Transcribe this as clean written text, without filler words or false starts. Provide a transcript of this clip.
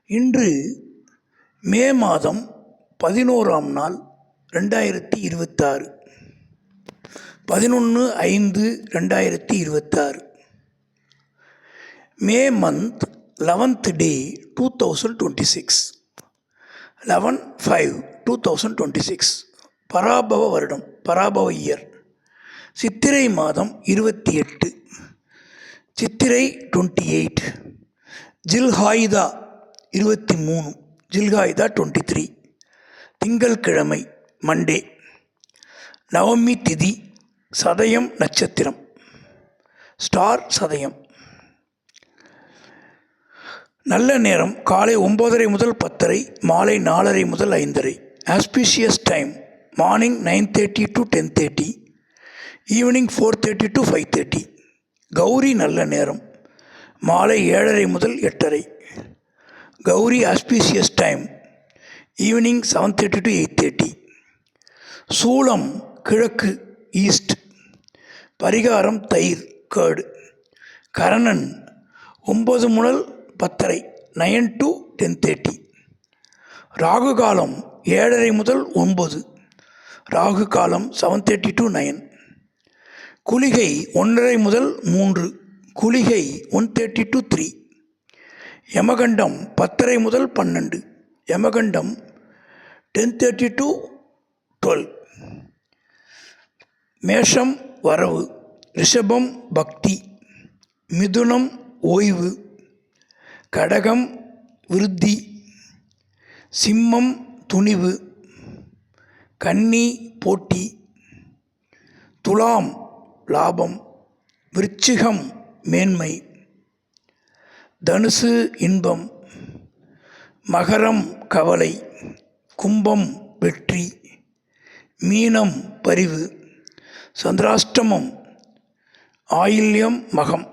இன்று மே மாதம் 11ஆம் நாள் 2026, 11/5/2026. May month 11th day 2026, 11/5/2026. Parabhava வருடம், பராபவ இயர். சித்திரை மாதம் 28, சித்திரை 28, ஜில்ஹாய்தா 23, ஜில்ஹாய்தா 23, திங்கள்கிழமை, மண்டே. நவமி திதி, சதயம் நட்சத்திரம், ஸ்டார் சதயம். நல்ல நேரம் காலை 9:30 முதல் 10:30, மாலை 4:30 முதல் 5:30. Auspicious time morning 9:30 to 10:30, evening 4:30 to 5:30. Gowri நல்ல நேரம் மாலை 7:30 முதல் 8:30. Gowri auspicious time evening 7:30 to 8:30. சூலம் கிழக்கு, ஈஸ்ட். பரிகாரம் தயிர், கேர்டு. கரணன் 9 முதல் 10:30, 9 to 10:30. ராகு காலம் 7:30 முதல் 9, ராகு காலம் 7:30 to 9. குளிகை 1:30 முதல் 3, குளிகை 1:30 to 3. யமகண்டம் 10:30 முதல் 12, யமகண்டம் 10:30 to 12. மேஷம் வரவு, ரிஷபம் பக்தி, மிதுனம் ஓய்வு, கடகம் விருத்தி, சிம்மம் துணிவு, கன்னி போட்டி, துலாம் லாபம், விருச்சிகம் மேன்மை, தனுசு இன்பம், மகரம் கவலை, கும்பம் வெற்றி, மீனம் பரிவு, சந்திராஷ்டமம், ஆயில்யம் மகம்.